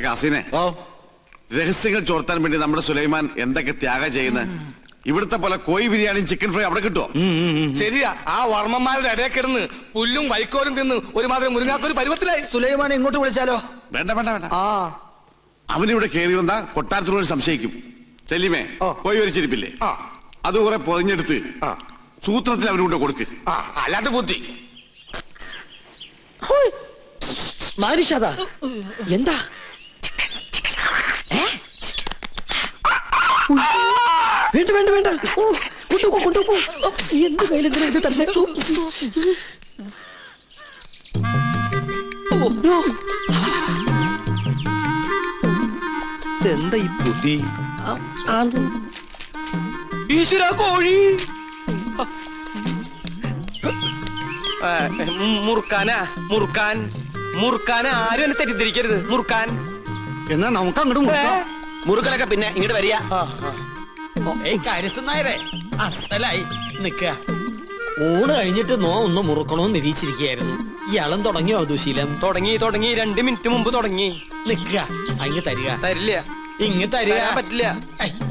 കാസിനെ രഹസ്യങ്ങൾ ചോർത്താൻ വേണ്ടി നമ്മുടെ സുലൈമാൻ എന്തൊക്കെ ത്യാഗം ചെയ്യുന്നത്. ഇവിടുത്തെ പോലെ കോഴി ബിരിയാണിയും ചിക്കൻ ഫ്രൈ അവിടെ കിട്ടുമോ? ശരിയാ, ആ വർമ്മന്മാരുടെ ഇടയിൽ കിടന്ന് പുല്ലും വൈക്കോലും തിന്ന് ഒരുമാതിരി മുരുങ്ങാത്തൊരു പരുവത്തിലായി. സുലൈമാനെ ഇങ്ങോട്ട് വിളിച്ചാലോ? വേണ്ട വേണ്ട വേണ്ട. അവനിവിടെ കയറി വന്നാ കൊട്ടാരത്തിനോട് സംശയിക്കും. ചെല്ലിമേ കോഴി വരിച്ചിരിപ്പില്ലേ, അത് കുറെ പൊതിഞ്ഞെടുത്ത് സൂത്രത്തിൽ അവനുകൊണ്ട് കൊടുക്ക്. അല്ലാത്ത ബുദ്ധി. എന്താ വേണ്ട വേണ്ട വേണ്ട, കൊണ്ടുപോ കൊണ്ടുപോ. എന്ത് കയ്യിലെന്തിനാ ഇത് തന്നെ? എന്താ ഈ ബുദ്ധി? ഈശ്വര, കോഴി മുറുക്കാനാ. മുറുക്കാൻ മുറുക്കാൻ ആരും എന്നെ തെറ്റിദ്ധരിക്കരുത്. മുറുക്കാൻ എന്നാ നമുക്ക് അങ്ങോട്ട് മുറുക്കലൊക്കെ പിന്നെ ഇങ്ങോട്ട് വരിക. കാര്യസ്ഥനായരെ അസലായി നിക്ക. ഊണ് കഴിഞ്ഞിട്ട് ഒന്ന് മുറുക്കണോന്ന് നിരീക്ഷിച്ചിരിക്കുകയായിരുന്നു. ഇയാളും തുടങ്ങിയോ ദുശീലം? തുടങ്ങി 2 മിനിറ്റ് മുമ്പ് തുടങ്ങി. നിക്ക, അങ്ങ് തരിക. തരില്ല. ഇങ്ങ് തരിക. പറ്റില്ല.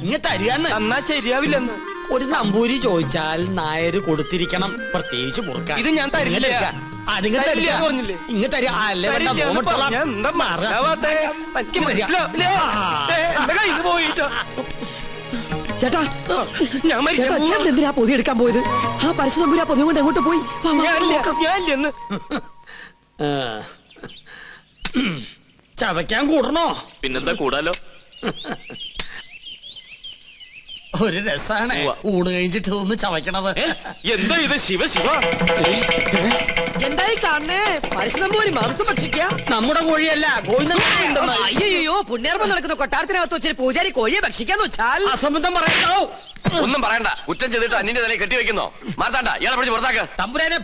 ഇങ്ങ് തരിക. എന്നാ ശരിയാവില്ലെന്ന്. ഒരു നമ്പൂരി ചോദിച്ചാൽ നായര് കൊടുത്തിരിക്കണം, പ്രത്യേകിച്ച് മുറുക്കാൻ. ഇത് ഞാൻ തരില്ല. ഇങ്ങ് തരിക. ചേട്ടാ, ചേട്ടൻ എന്തിനാ പൊതി എടുക്കാൻ പോയത്? ആ പരിശുദ്ധമ്പൂരി ആ പൊതി കൊണ്ട് എങ്ങോട്ട് പോയി? ചവയ്ക്കാൻ കൂടണോ? പിന്നെന്താ കൂടാലോ. ഒരു രസാണ് ഊണ് കഴിഞ്ഞിട്ട് ഒന്ന് ചവയ്ക്കണത്. എന്താ ഇത്? ശിവ ശിവ, എന്തായി കാണണേ? പരിശുദ്ധമ്പൂരി മാംസം ഭക്ഷിക്കുക. നമ്മുടെ കോഴിയല്ല, അയ്യോ പുണ്യർമ്മം നടക്കുന്ന കൊട്ടാരത്തിനകത്ത് വെച്ചിട്ട് പൂജാരി കോഴിയെ ഭക്ഷിക്കാന്ന് വെച്ചാൽ അസംബന്ധം പറയണോ? ഒന്നും പറയണ്ട. കുറ്റം ചെയ്തിട്ട് അന്യന്റെ തലയിൽ കെട്ടിവെക്കുന്നോ? മാറ്റാണ്ട, ഇയാളെ പിടിച്ച് പുറത്താക്ക്. തമ്പുരാനെ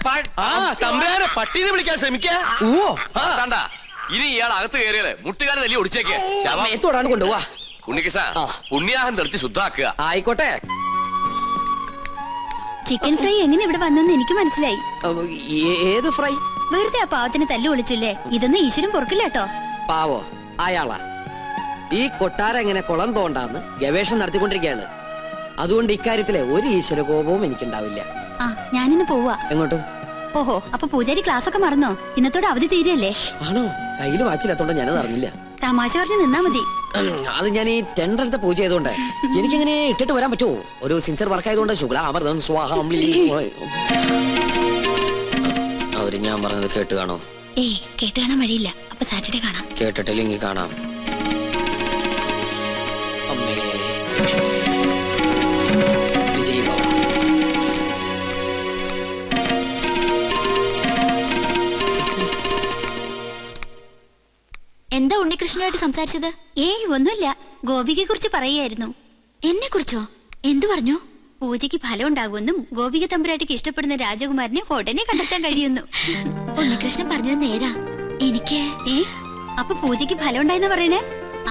പട്ടീന്ന് വിളിക്കാൻ ശ്രമിക്കാ. ഇനി ഇയാൾ അകത്ത് കയറിയത് മുട്ടുകാരെ തല്ലി ഒടിച്ചേക്ക്. തൊടാണ് കൊണ്ടുപോവാ. ഉണ്ണികൃഷ്ണ, പുണ്യാഹം തെളിച്ച് ശുദ്ധാക്കുക. ആയിക്കോട്ടെ. ചിക്കൻ ഫ്രൈ എങ്ങനെ ഇവിടെ വന്നെന്ന് എനിക്ക് മനസ്സിലായി. ഏത് ഫ്രൈ? വെറുതെ ആ പാവത്തിന് തല്ലു വിളിച്ചില്ലേ? ഇതൊന്നും ഈശ്വരൻ പൊറുക്കില്ല കേട്ടോ. പാവോ അയാളാ. ഈ കൊട്ടാരം എങ്ങനെ കുളം തോണ്ടാന്ന് ഗവേഷണം നടത്തിക്കൊണ്ടിരിക്കുകയാണ്. അതുകൊണ്ട് ഇക്കാര്യത്തിലെ ഒരു ഈശ്വര കോപവും എനിക്കുണ്ടാവില്ല. ആ, ഞാനിന്ന് പോവാ. എങ്ങോട്ട്? ഓഹോ, അപ്പൊ പൂജാരി ക്ലാസ് ഒക്കെ മറന്നോ? ഇന്നത്തോടെ അവധി തീരല്ലേ? ആണോ? കയ്യില് വാച്ചില്ലാത്തോണ്ട് ഞാനത് അറിഞ്ഞില്ല. തമാശ പറഞ്ഞ് നിന്നാ മതി. അത് ഞാൻ ഈ ടെൻഡർ എടുത്ത പൂജ ചെയ്തോണ്ട് എനിക്കിങ്ങനെ ഇട്ടിട്ട് വരാൻ പറ്റുമോ? ഒരു സിൻസിയർ വർക്ക് ആയതുകൊണ്ട് ശുക്ലാമൃതം സ്വാഹം. അവര് ഞാൻ പറഞ്ഞത് കേട്ട് കാണോ? ഏയ്, കേട്ട് കാണാൻ വഴിയില്ല. അപ്പൊ സാറ്റർഡേ കാണാം. കേട്ടിട്ടില്ലെങ്കിൽ കാണാം. അമ്മേ വിജയ് ബാബ. എന്താ ഉണ്ണികൃഷ്ണനായിട്ട് സംസാരിച്ചത്? ഏയ് ഒന്നുമില്ല. ഗോപികയെ കുറിച്ച് പറയായിരുന്നു. എന്നെ കുറിച്ചോ? എന്തു പറഞ്ഞു? പൂജയ്ക്ക് ഫലം ഉണ്ടാകുമെന്നും ഗോപിക തമ്പുരാട്ടിക്ക് ഇഷ്ടപ്പെടുന്ന രാജകുമാരനെ ഉടനെ കണ്ടെത്താൻ കഴിയുന്നു. ഉണ്ണികൃഷ്ണൻ പറഞ്ഞത് നേരാ. എനിക്ക് അപ്പൊ പൂജയ്ക്ക് ഫലം ഉണ്ടായെന്ന് പറയണേ?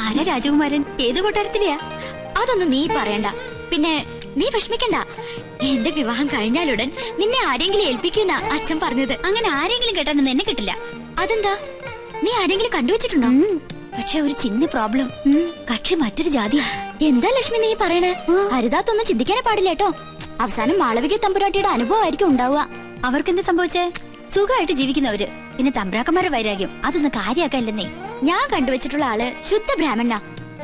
ആരാ രാജകുമാരൻ? ഏത് കൊട്ടാരത്തിലെയാ? അതൊന്നും നീ പറയണ്ട. പിന്നെ നീ വിഷമിക്കണ്ട. എന്റെ വിവാഹം കഴിഞ്ഞാലുടൻ നിന്നെ ആരെങ്കിലും ഏൽപ്പിക്കുന്ന അച്ഛൻ പറഞ്ഞത്. അങ്ങനെ ആരെങ്കിലും കേട്ടാനൊന്നും എന്നെ കിട്ടില്ല. അതെന്താ? നീ ആരെങ്കിലും കണ്ടുവച്ചിട്ടുണ്ടോ? പക്ഷെ ഒരു ചിന്ന പ്രോബ്ലം. കക്ഷി മറ്റൊരു ജാതിയാ. എന്താ ലക്ഷ്മി നീ പറയണേ? ഹരിതാത്തൊന്നും ചിന്തിക്കാനേ പാടില്ല കേട്ടോ. അവസാനം മാളവിക തമ്പുരാട്ടിയുടെ അനുഭവമായിരിക്കും ഉണ്ടാവുക. അവർക്കെന്താ സംഭവിച്ചേ? സുഖമായിട്ട് ജീവിക്കുന്നവര്. പിന്നെ തമ്പ്രാക്കന്മാരുടെ വൈരാഗ്യം അതൊന്നും കാര്യാക്കല്ലെന്നേ. ഞാൻ കണ്ടുവച്ചിട്ടുള്ള ആള് ശുദ്ധ ബ്രാഹ്മണ.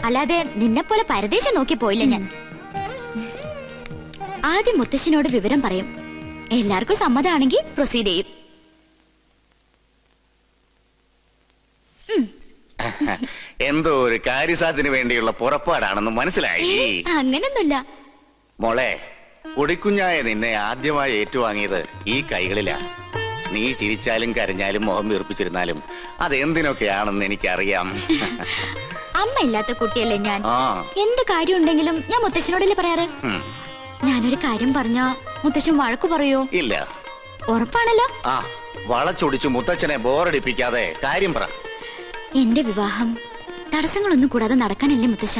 അല്ലാതെ നിന്നെ പോലെ പരദേശം നോക്കി പോയില്ല ഞാൻ. ആദ്യം മുത്തശ്ശനോട് വിവരം പറയും. എല്ലാവർക്കും സമ്മതമാണെങ്കിൽ പ്രൊസീഡ് ചെയ്യും. എന്തോ ഒരു കാര്യസാധ്യത്തിന് വേണ്ടിയുള്ള പുറപ്പാടാണെന്ന് മനസ്സിലായി. അങ്ങനൊന്നുമില്ല മോളെ. പൊടിക്കുഞ്ഞായ നിന്നെ ആദ്യമായി ഏറ്റുവാങ്ങിയത് ഈ കൈകളിലാ. നീ ചിരിച്ചാലും കരഞ്ഞാലും മുഖം വീർപ്പിച്ചിരുന്നാലും അതെന്തിനൊക്കെയാണെന്ന് എനിക്കറിയാം. അമ്മ ഇല്ലാത്ത കുട്ടിയല്ലേ ഞാൻ. എന്ത് കാര്യം ഉണ്ടെങ്കിലും ഞാൻ മുത്തശ്ശനോടല്ലേ പറയാറ്. ഞാനൊരു കാര്യം പറഞ്ഞാ മുത്തശ്ശൻ വഴക്കു പറയോ? ഇല്ല. ഉറപ്പാണല്ലോ. വളച്ചൊടിച്ചു മുത്തച്ഛനെ ബോറടിപ്പിക്കാതെ കാര്യം പറ. എന്റെ വിവാഹം തടസ്സങ്ങളൊന്നും കൂടാതെ നടക്കാനല്ലേ മുത്തശ്ശ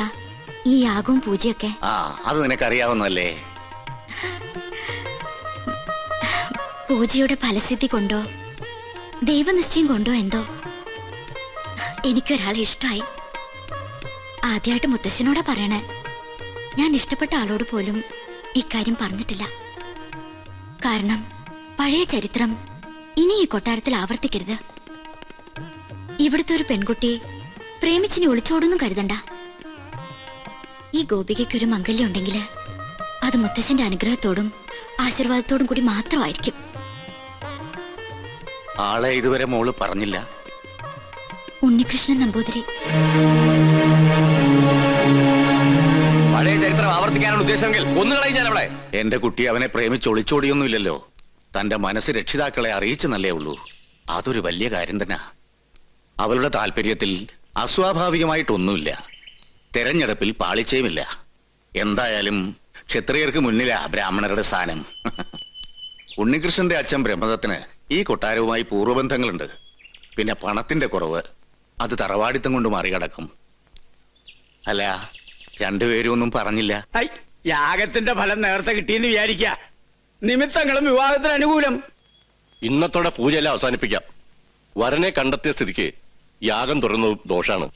ഈ യാഗവും പൂജയൊക്കെ? അത് നിനക്കറിയാവുന്നല്ലേ. പൂജയുടെ ഫലസിദ്ധി കൊണ്ടോ ദൈവനിശ്ചയം കൊണ്ടോ എന്തോ എനിക്കൊരാളെ ഇഷ്ടമായി. ആദ്യമായിട്ട് മുത്തശ്ശനോടാ പറയണേ. ഞാൻ ഇഷ്ടപ്പെട്ട ആളോട് പോലും ഇക്കാര്യം പറഞ്ഞിട്ടില്ല. കാരണം പഴയ ചരിത്രം ഇനി ഈ കൊട്ടാരത്തിൽ ആവർത്തിക്കരുത്. ഇവിടുത്തെ ഒരു പെൺകുട്ടി പ്രേമിച്ചിനെ ഒളിച്ചോടൊന്നും കരുതണ്ട. ഈ ഗോപികയ്ക്കൊരു മംഗല്യം ഉണ്ടെങ്കിൽ അത് മുത്തശ്ശന്റെ അനുഗ്രഹത്തോടും ആശീർവാദത്തോടും കൂടി മാത്രമായിരിക്കും. ആളെ ഇതുവരെ മോള് പറഞ്ഞില്ല. ഉണ്ണികൃഷ്ണൻ നമ്പൂതിരി. പഴയ ചരിത്രം ആവർത്തിക്കാനുള്ള ഉദ്ദേശമെങ്കിൽ ഒന്നുകളയും ഞാൻ അവളെ. എന്റെ കുട്ടി അവനെ പ്രേമിച്ച് ഒളിച്ചോടിയൊന്നുമില്ലല്ലോ. തന്റെ മനസ്സ് രക്ഷിതാക്കളെ അറിയിച്ചെന്നല്ലേ ഉള്ളൂ. അതൊരു വലിയ കാര്യം തന്നെ. അവളുടെ താല്പര്യത്തിൽ അസ്വാഭാവികമായിട്ടൊന്നുമില്ല. തെരഞ്ഞെടുപ്പിൽ പാളിച്ചയുമില്ല. എന്തായാലും ക്ഷത്രിയർക്ക് മുന്നിലാ ബ്രാഹ്മണരുടെ സ്ഥാനം. ഉണ്ണികൃഷ്ണന്റെ അച്ഛൻ ബ്രഹ്മദത്തിന് ഈ കൊട്ടാരവുമായി പൂർവ്വബന്ധങ്ങളുണ്ട്. പിന്നെ പണത്തിന്റെ കുറവ് അത് തറവാടിത്തം കൊണ്ട് മറികടക്കും. അല്ല, രണ്ടുപേരും ഒന്നും പറഞ്ഞില്ല. യാഗത്തിന്റെ ഫലം നേരത്തെ കിട്ടിയെന്ന് വിചാരിക്ക. നിമിത്തങ്ങളും വിവാഹത്തിന് അനുകൂലം. ഇന്നത്തോടെ പൂജയെല്ലാം അവസാനിപ്പിക്കാം. വരനെ കണ്ടെത്തിയ സ്ഥിതിക്ക് യാഗം തുറന്നത് ദോഷാണ്.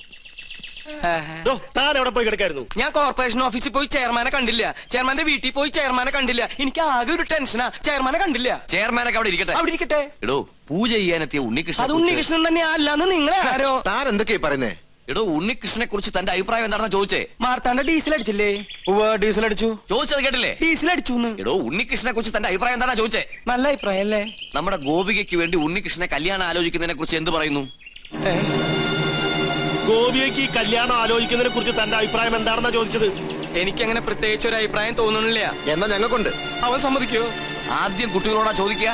താൻ എവിടെ പോയി കിടക്കായിരുന്നു? ഞാൻ കോർപ്പറേഷൻ ഓഫീസിൽ പോയി ചെയർമാനെ കണ്ടില്ല. ചെയർമാന്റെ വീട്ടിൽ പോയി ചെയർമാനെ കണ്ടില്ല. എനിക്ക് ആകെ ഒരു ടെൻഷനാ. ചെയർമാനെ കണ്ടില്ല. ചെയർമാനൊക്കെ അവിടെ ഇരിക്കട്ടെ. അവിടെ ഇരിക്കട്ടെ. എടോ, പൂജ ചെയ്യാനെത്തിയ ഉണ്ണികൃഷ്ണൻ. അത് ഉണ്ണികൃഷ്ണൻ തന്നെ അല്ലാന്ന് നിങ്ങളെ ആരോ? താൻ എന്തൊക്കെയാ പറയുന്നേ? എടോ, ഉണ്ണികൃഷ്ണനെ കുറിച്ച് തന്റെ അഭിപ്രായം എന്താണെന്ന് ചോദിച്ചേ. മാർത്താണ്ട ഡീസൽ അടിച്ചില്ലേ? ഡീസൽ അടിച്ചു. ചോദിച്ചത് കേട്ടില്ലേ? ഡീസൽ അടിച്ചു. എടോ, ഉണ്ണികൃഷ്ണനെ കുറിച്ച് തന്റെ അഭിപ്രായം എന്താണെന്ന് ചോദിച്ചേ. നല്ല അഭിപ്രായം അല്ലേ? നമ്മുടെ ഗോപികയ്ക്ക് വേണ്ടി ഉണ്ണികൃഷ്ണനെ കല്യാണം ആലോചിക്കുന്നതിനെ കുറിച്ച് എന്ത് പറയുന്നു? ഗോപിയയ്ക്ക് ഈ കല്യാണം ആലോചിക്കുന്നതിനെ കുറിച്ച് തന്റെ അഭിപ്രായം എന്താണെന്നാ ചോദിച്ചത്. എനിക്കങ്ങനെ പ്രത്യേകിച്ച് ഒരു അഭിപ്രായം തോന്നുന്നില്ല. എന്നാ ഞങ്ങൾക്കുണ്ട്. അവൻ സമ്മതിക്കോ? ആദ്യം കുട്ടികളോടാ ചോദിക്കുക,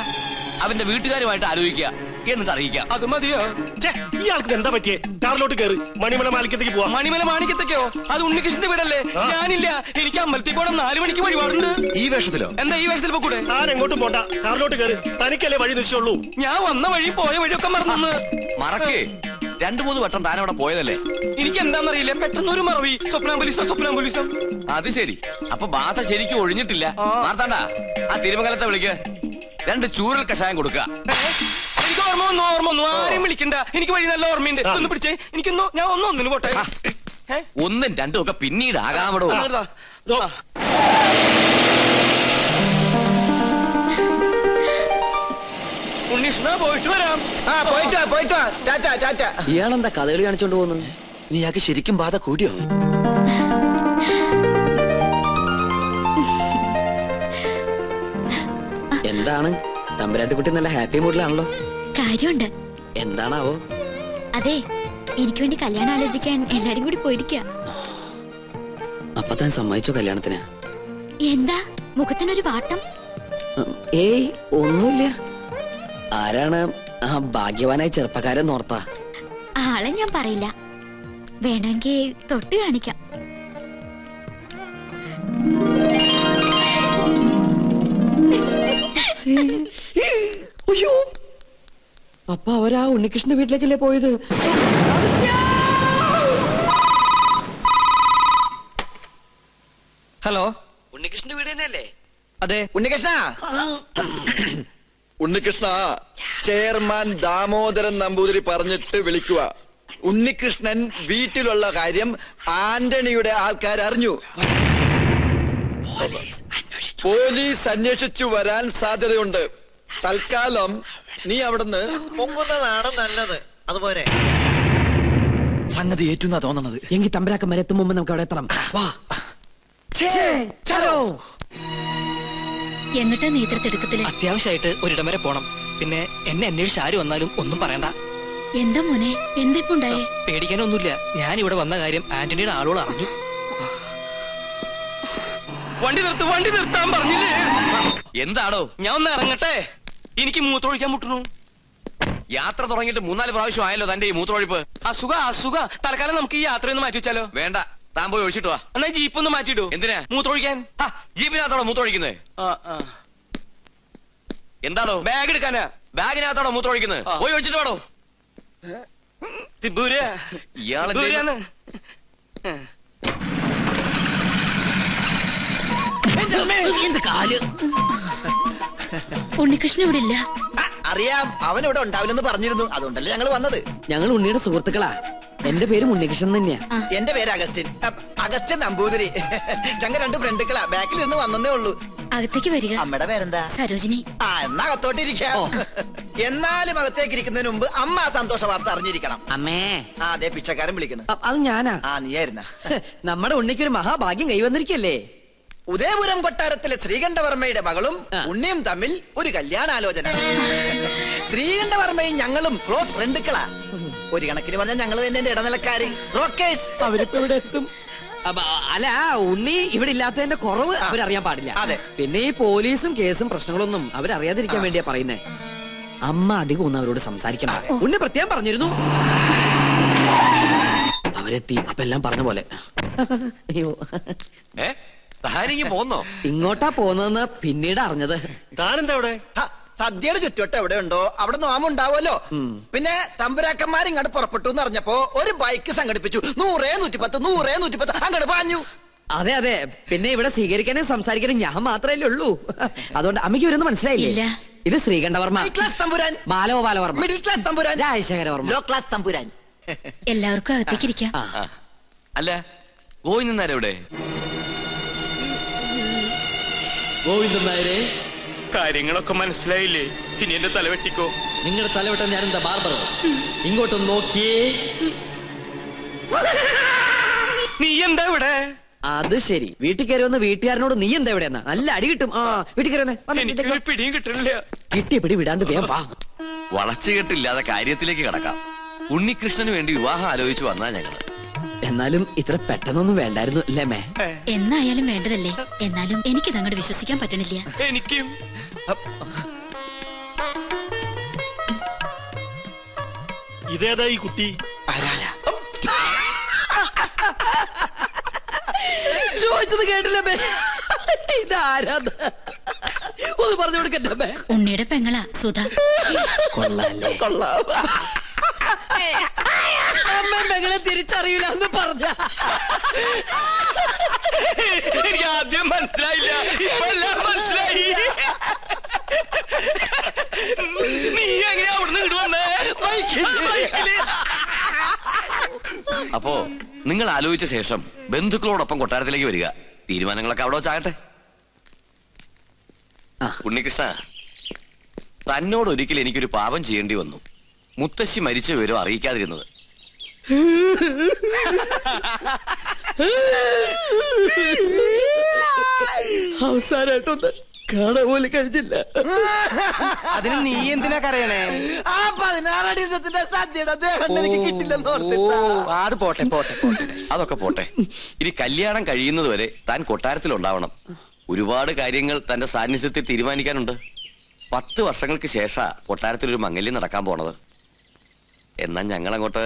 അവന്റെ വീട്ടുകാരുമായിട്ട് ആലോചിക്കുക, എന്നിട്ട് അറിയിക്കാം. അത് മതിയോ? ഇയാൾക്ക് എന്താ പറ്റിയേ? കാറിലോട്ട് കയറി മണിമല മാലിക്കത്തേക്ക് പോവാം. മണിമല മാണിക്കത്തേക്കോ? അത് ഉണ്ണികൃഷ്ണന്റെ വീടല്ലേ? ഞാനില്ല. എനിക്ക് അമ്പലത്തിൽ പോകണം. 4 മണിക്ക് വഴിപാടുണ്ട്. ഈ വേഷത്തിലോ? എന്താ ഈ വേഷത്തിൽ പോകൂടെ? താൻ എങ്ങോട്ടും പോണ്ട, കാറിലോട്ട് കയറി. തനിക്കല്ലേ വഴി നിശ്ചയുള്ളൂ. ഞാൻ വന്ന വഴി പോയ വഴിയൊക്കെ മറന്നു. മറക്കേ, 2-3 വട്ടം താൻ അവിടെ പോയതല്ലേ? എനിക്ക് എന്താണെന്നറിയില്ല, പെട്ടെന്ന് ഒരു മറവി. സ്വപ്നാംബുലിസം. അത് ശരി. അപ്പൊ ബാധ ശരിക്കും ഒഴിഞ്ഞിട്ടില്ല. മാർത്താണ്ട, ആ തിരുമംഗലത്തെ വിളിക്ക്. 2 ചൂരൽ കഷായം കൊടുക്കുക. എനിക്ക് ഓർമ്മ വന്നു. ആരെയും വിളിക്കണ്ട. എനിക്ക് വഴി നല്ല ഓർമ്മയുണ്ട്. ഒന്ന് പിടിച്ചേ. എനിക്കൊന്നു ഞാൻ ഒന്നിന് പോട്ടെ. 1ഉം 2ഉം ഒക്കെ പിന്നീട് ആകാമടോ. ഉണ്ണീഷ്ണ, പോയിട്ട് വരാം. പോയിട്ടാ. ഇയാളെന്താ കഥകളി കാണിച്ചോണ്ട് പോകുന്നു? നീയാൾക്ക് ശരിക്കും ബാധ കൂടിയോ? എന്താണ് തമ്പുരാട്ടിക്കുട്ടി നല്ല ഹാപ്പി മൂഡിലാണല്ലോ? കാര്യമുണ്ട്. എന്താണാവോ? അതെ, എനിക്ക് വേണ്ടി കല്യാണം ആലോചിക്കാൻ എല്ലാരും കൂടി പോയിരിക്ക. അപ്പൊ താൻ സമ്മതിച്ചോ കല്യാണത്തിന്? എന്താ മുഖത്തിനൊരു വാട്ടം? ഏയ്, ഒന്നുമില്ല. ആരാണ് ആ ഭാഗ്യവാനായ ചെറുപ്പക്കാരൻ നോർത്താ? ആളെ ഞാൻ പറയില്ല. വേണമെങ്കിൽ തൊട്ട് കാണിക്കാം. അയ്യോ, അപ്പൊ അവരാ ഉണ്ണികൃഷ്ണന്റെ വീട്ടിലേക്കല്ലേ പോയത്? ഹലോ, ഉണ്ണികൃഷ്ണന്റെ വീട് തന്നെയല്ലേ? അതെ. ഉണ്ണികൃഷ്ണ, ചെയർമാൻ ദാമോദരൻ നമ്പൂതിരി പറഞ്ഞിട്ട് വിളിക്കുക. ഉണ്ണികൃഷ്ണൻ വീട്ടിലുള്ള കാര്യം ആന്റണിയുടെ ആൾക്കാർ അറിഞ്ഞു. പോലീസ് അന്വേഷിച്ചു വരാൻ സാധ്യതയുണ്ട്. തൽക്കാലം നീ അവിടുന്ന് പൊങ്ങുന്നതാണ് നല്ലത്. അതുപോലെ സംഗതി ഏറ്റുന്നാ തോന്നണത്. എങ്കിൽ തമ്പരാക്കന്മാരെ എത്തും മുമ്പ് നമുക്ക് അവിടെ എത്തണം. വാ. എന്നിട്ട് നേതൃത്വത്തില് അത്യാവശ്യമായിട്ട് ഒരിടം വരെ പോണം. പിന്നെ എന്നെ അന്വേഷിച്ച് ആര് വന്നാലും ഒന്നും പറയണ്ട. എന്താ മോനെ, എന്തിപ്പുണ്ടായേ? പേടിക്കാനൊന്നുമില്ല. ഞാൻ ഇവിടെ വന്ന കാര്യം ആന്റണിയുടെ ആളുകൾ അറിഞ്ഞു. വണ്ടി നിർത്താൻ പറഞ്ഞില്ലേ? എന്താണോ? ഞാൻ ഒന്ന് ഇറങ്ങട്ടെ. എനിക്ക് മൂത്രമൊഴിക്കാൻ മുട്ടുന്നു. യാത്ര തുടങ്ങിയിട്ട് 3-4 പ്രാവശ്യം ആയല്ലോ തന്റെ ഈ മൂത്രമൊഴിപ്പ്. അസുഖ. തൽക്കാലം നമുക്ക് ഈ യാത്രയൊന്ന് മാറ്റി വെച്ചാലോ? വേണ്ട, താൻ പോയി ഒഴിച്ചിട്ട് വാ. എന്നാ ജീപ്പ് ഒന്ന് മാറ്റിയിടൂ. എന്തിനാ? മൂത്രമൊഴിക്കാൻ. ജീപ്പിനകത്തോടെ മൂത്രമൊഴിക്കുന്നത്? എന്താണോ? ബാഗ് എടുക്കാനാ. ബാഗിനകത്തോടെ മൂത്രമൊഴിക്കുന്നത്? പോയി ഒഴിച്ചിട്ട് വേണോ? ഇയാളെ ഉണ്ണികൃഷ്ണൻ ഇവിടെ ഇല്ല. അറിയാം, അവൻ ഇവിടെ ഉണ്ടാവില്ലെന്ന് പറഞ്ഞിരുന്നു. അതുകൊണ്ടല്ലേ ഞങ്ങൾ വന്നത്. ഞങ്ങൾ ഉണ്ണിയുടെ സുഹൃത്തുക്കളാ. എന്റെ പേര് ഉണ്ണികൃഷ്ണൻ തന്നെയാ. എന്റെ പേര് അഗസ്റ്റിൻ. അഗസ്റ്റിൻ നമ്പൂതിരി. ഞങ്ങൾ 2 ഫ്രണ്ടുക്കളാ. ബാക്കിൽ നിന്ന് വന്നേ ഉള്ളൂ. അകത്തേക്ക് വരിക. അമ്മയുടെ പേരെന്താ? സരോജിനി. എന്നാ അകത്തോട്ടിരിക്കാം. എന്നാലും അകത്തേക്ക് ഇരിക്കുന്നതിന് മുമ്പ് അമ്മ ആ സന്തോഷ വാർത്ത അറിഞ്ഞിരിക്കണം. അമ്മേ. അതെ പിച്ചക്കാരൻ വിളിക്കണം. അത് ഞാനാ. നീയായിരുന്ന. നമ്മുടെ ഉണ്ണിക്കൊരു മഹാഭാഗ്യം കൈവന്നിരിക്കല്ലേ. ഉദയപുരം കൊട്ടാരത്തിലെ ശ്രീകണ്ഠവർമ്മയുടെ മകളും ഉണ്ണിയും തമ്മിൽ ഒരു കല്യാണാലോചന. ശ്രീകണ്ഠവർമ്മയും ഞങ്ങളും ക്ലോസ് ഫ്രണ്ടുക്കളാ. ഒരു കണക്കിന് പറഞ്ഞാൽ ഞങ്ങൾ തന്നെ ഇടനിലക്കാര്. റോക്കേഴ്സ്. അവരിപ്പോ ഇവിടെ എത്തും. അല്ല, ഉണ്ണി ഇവിടെ ഇല്ലാത്തതിന്റെ കുറവ് അവരറിയാൻ പാടില്ല. അതെ. പിന്നെ ഈ പോലീസും കേസും പ്രശ്നങ്ങളൊന്നും അവരറിയാതിരിക്കാൻ വേണ്ടിയാ പറയുന്നേ. അമ്മ അധികം ഒന്നും അവരോട് സംസാരിക്കണം. ഉണ്ണി പ്രത്യേകം പറഞ്ഞിരുന്നു. അവരെത്തി. അപ്പൊ എല്ലാം പറഞ്ഞ പോലെ. അയ്യോ, പോന്നോ? ഇങ്ങോട്ടാ പോന്നെന്ന് പിന്നീട് അറിഞ്ഞത്. താനെന്താ ഇവിടെ? സദ്യയുടെ ചുറ്റുവട്ടം എവിടെ ഉണ്ടോ അവിടെ നോമുണ്ടാവുമല്ലോ. പിന്നെ തമ്പുരാക്കന്മാർ ഇങ്ങോട്ട് പുറപ്പെട്ടു എന്ന് അറിഞ്ഞപ്പോ ഒരു ബൈക്ക് സംഘടിപ്പിച്ചു. 100, 110, 100, 110 അങ്ങോട്ട് പാഞ്ഞു. അതെ അതെ. പിന്നെ ഇവിടെ സ്വീകരിക്കാനും സംസാരിക്കാനും ഞാൻ മാത്രമല്ലേ ഉള്ളൂ. അതുകൊണ്ട് അമ്മയ്ക്ക് ഇവരൊന്നും മനസ്സിലായില്ലേ? ഇത് ശ്രീകണ്ഠവർമ്മ, ക്ലാസ് തമ്പുരാൻ. ബാലഗോപാലവർമ്മ, മിഡിൽ ക്ലാസ് തമ്പുരാൻ. രാജശേഖരവർമ്മ, ലോ ക്ലാസ് തമ്പുരാൻ. എല്ലാവർക്കും അകത്തേക്ക് ഇരിക്കാം. അല്ല, ഗോവിന്ദൻ നായർ എവിടെ? ഗോവിന്ദൻ നായരെ, കാര്യങ്ങളൊക്കെ മനസ്സിലായില്ലേ? ഇനി എന്റെ തല വെട്ടിക്കോ. നിങ്ങളുടെ തലവെട്ടം ഞാനെന്താ ബാർബറോ? ഇങ്ങോട്ടൊന്ന് നോക്കിയേ. നീ എന്താ ഇവിടെ? അത് ശരി, വീട്ടിൽ കയറി വന്ന് വീട്ടുകാരനോട് നീ എന്താ ഇവിടെ എന്നാ? നല്ല അടി കിട്ടും. വീട്ടിൽ കയറി എനിക്ക് പിടിയും കിട്ടണില്ല. കിട്ടിയ പിടി വിടാണ്ട് വേഗം വാ. വളച്ചുകെട്ടില്ലാതെ കാര്യത്തിലേക്ക് കടക്കാം. ഉണ്ണികൃഷ്ണന് വേണ്ടി വിവാഹം ആലോചിച്ചു വന്നാ ഞങ്ങള്. എന്നാലും ഇത്ര പെട്ടെന്നൊന്നും വേണ്ടായിരുന്നു അല്ലേ മേ? എന്നായാലും വേണ്ടതല്ലേ. എന്നാലും എനിക്കിത് അങ്ങോട്ട് വിശ്വസിക്കാൻ പറ്റണില്ല. എനിക്കും. ഇതേതാ ഈ കുട്ടി? ചോദിച്ചത് കേട്ടില്ലേ മേ? ഇതാരാന്ന് ഒന്ന് പറഞ്ഞു കൊടുക്കട്ടെ മേ? ഉണ്ണിയുടെ പെങ്ങളാ സുധ. കൊള്ളാല്ലേ? കൊള്ളാം. അമ്മ പെങ്ങളെ തിരിച്ചറിയില്ല എന്ന് പറഞ്ഞ എനിക്ക് ആദ്യം മനസ്സിലായില്ല, ഇപ്പൊ എല്ലാം മനസ്സിലായി. നീ എങ്ങനെയാ അവിടുന്ന് ഇടുവന്നേ? അപ്പോ നിങ്ങൾ ആലോചിച്ച ശേഷം ബന്ധുക്കളോടൊപ്പം കൊട്ടാരത്തിലേക്ക് വരിക. തീരുമാനങ്ങളൊക്കെ അവിടെ വെച്ചാകട്ടെ. ഉണ്ണികൃഷ്ണ, തന്നോട് ഒരിക്കൽ എനിക്കൊരു പാപം ചെയ്യേണ്ടി വന്നു. മുത്തശ്ശി മരിച്ച വിവരം അറിയിക്കാതിരുന്നത്. അവസാനായിട്ടൊന്ന് കാണാൻ പോലും കഴിഞ്ഞില്ല. അതിന് നീ എന്തിനാ കരയണേ? ആ 16 അടി സദ്യയുടെ ദേഹം എനിക്ക് കിട്ടില്ലെന്ന് അത് പോട്ടെ പോട്ടെ പോട്ടെ. അതൊക്കെ പോട്ടെ. ഇനി കല്യാണം കഴിയുന്നത് വരെ താൻ കൊട്ടാരത്തിലുണ്ടാവണം. ഒരുപാട് കാര്യങ്ങൾ തന്റെ സാന്നിധ്യത്തിൽ തീരുമാനിക്കാനുണ്ട്. 10 വർഷങ്ങൾക്ക് ശേഷം കൊട്ടാരത്തിലൊരു മംഗല്യം നടക്കാൻ പോണത്. എന്നാ ഞങ്ങളങ്ങോട്ട്